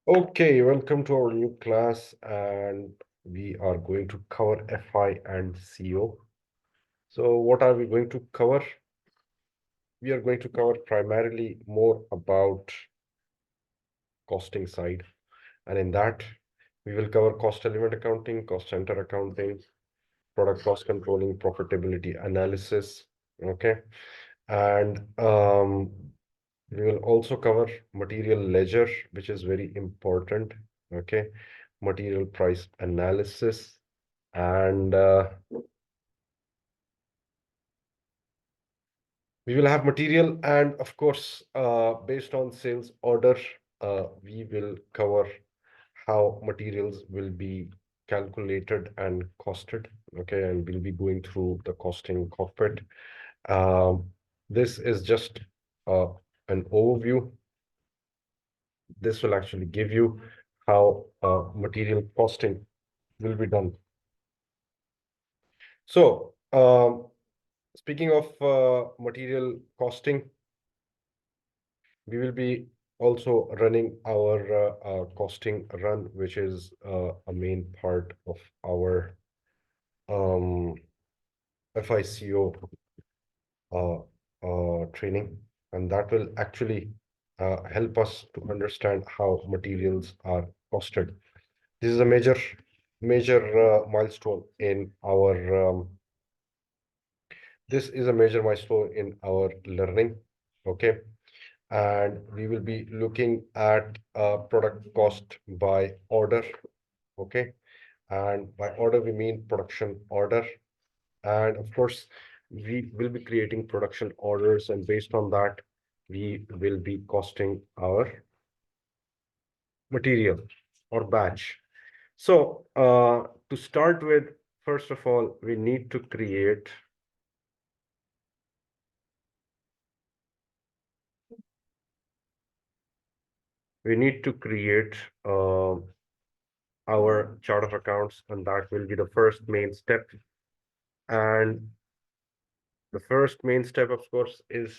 Okay, welcome to our new class, and we are going to cover FI and CO. So, what are we going to cover? We are going to cover primarily more about costing side, and in that, we will cover cost element accounting, cost center accounting, product cost controlling, profitability analysis. Okay, and we will also cover material ledger, which is very important. Okay, material price analysis, and we will have material, and of course, based on sales order, we will cover how materials will be calculated and costed. Okay, and we'll be going through the costing cockpit. Um, this is just uh, an overview. This will actually give you how material costing will be done. So, speaking of material costing, we will be also running our costing run, which is a main part of our um, FICO uh, training, and that will actually help us to understand how materials are costed. This is a major milestone in our this is a major milestone in our learning. Okay, and we will be looking at product cost by order. Okay, and by order we mean production order, and of course we will be creating production orders, and based on that we will be costing our material or batch. So to start with, first of all, we need to create uh, our chart of accounts, and that will be the first main step. And the first main step, of course, is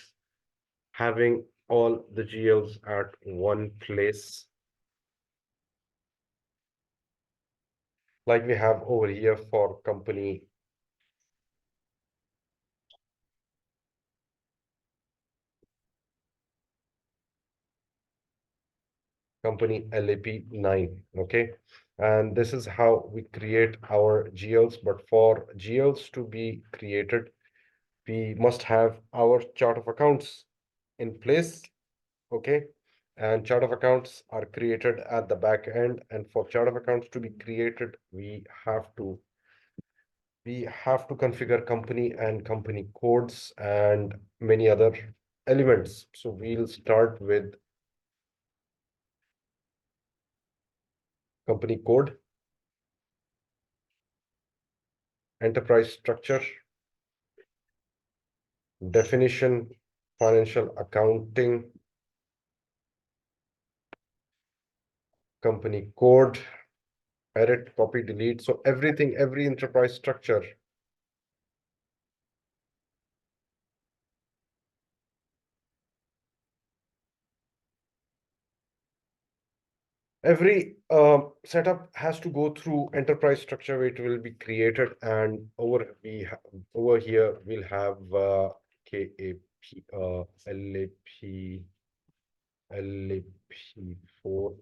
having all the GLs at one place, like we have over here for company LAP 9. Okay, and this is how we create our GLs. But for GLs to be created, we must have our chart of accounts in place. Okay, and chart of accounts are created at the back end, and for chart of accounts to be created, we have to configure company and company codes and many other elements. So we'll start with company code, enterprise structure, definition, financial accounting, company code, edit, copy, delete. So everything, every enterprise structure, every setup has to go through enterprise structure where it will be created. And over here we'll have KAP, LAP, LAP4,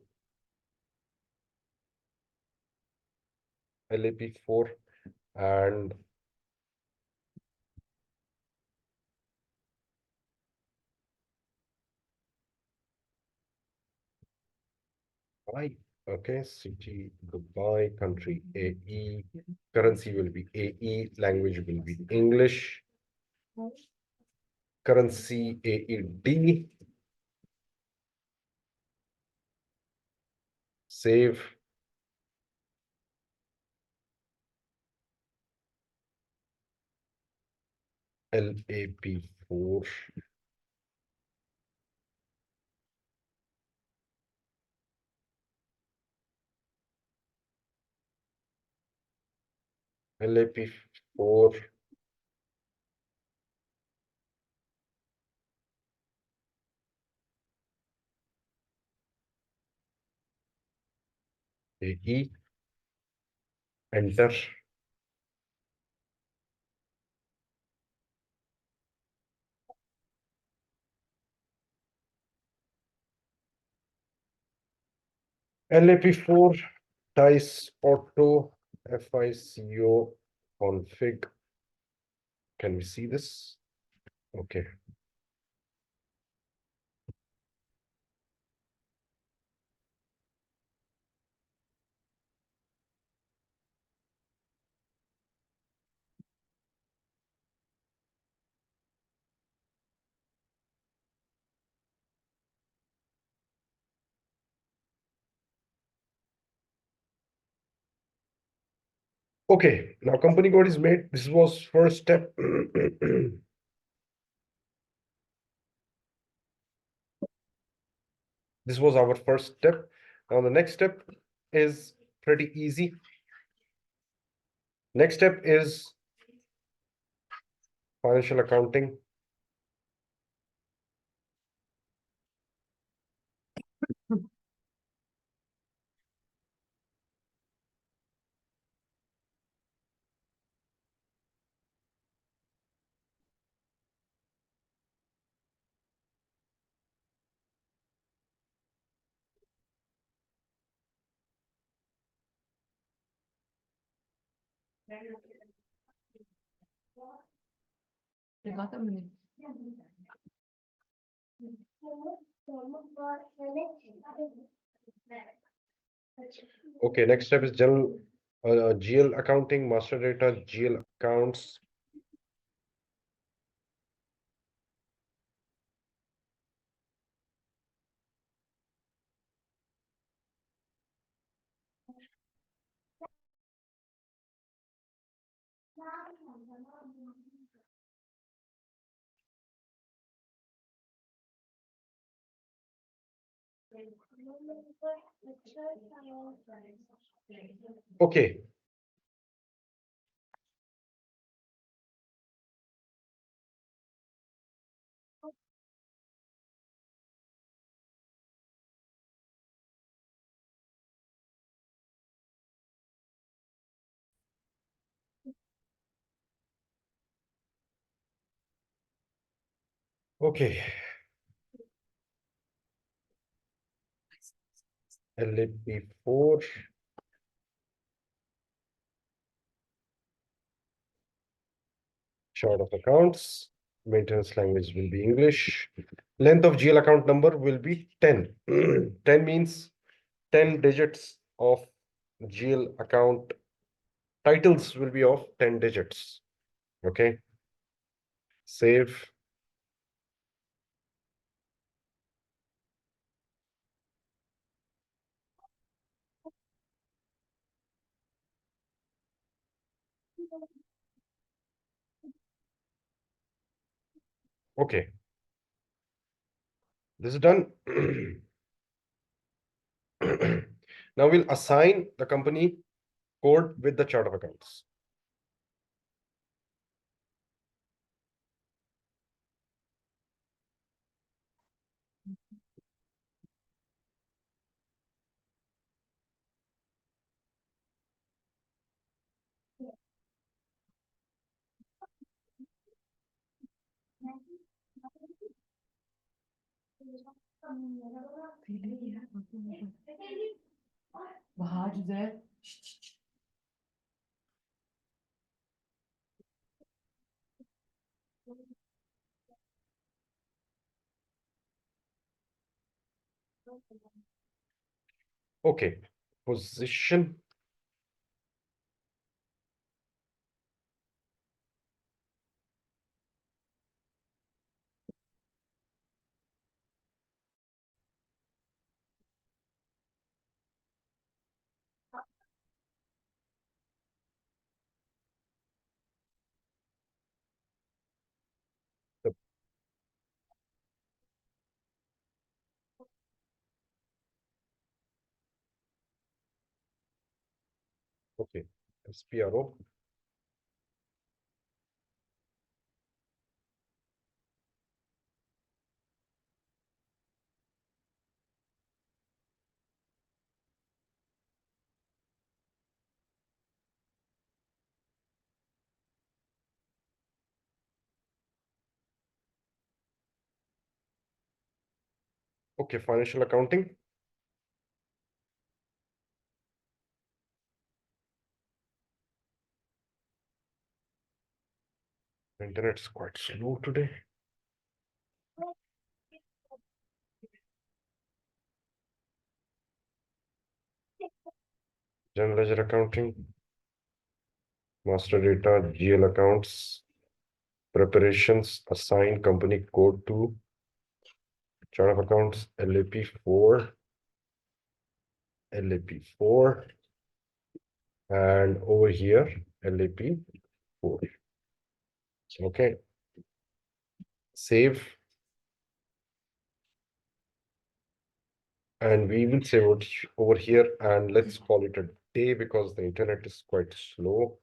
LAP4, and I. Okay, city Dubai, country AE, currency will be AE, language will be English, currency AED, save, LAP4, LAP4, AE, enter. LAP4, dice auto, FICO config. Can we see this? Okay. Okay, now company code is made. This was first step. This was our first step. Now the next step is pretty easy. Next step is financial accounting. Okay, next step is general GL accounting, master data, GL accounts. Okay, okay. LAP4. Chart of accounts. Maintenance language will be English. Length of GL account number will be 10. 10 means 10 digits of GL account. Titles will be of 10 digits. Okay. Save. Okay. This is done. Now we'll assign the company code with the chart of accounts. Okay. Position. Okay. SPRO. Okay, financial accounting. Internet's quite slow today. General ledger accounting, master data, GL accounts, preparations, assign company code to chart of accounts, LAP4, LAP4, and over here, LAP4. Okay, save, and we will save it over here, and let's call it a day because the internet is quite slow.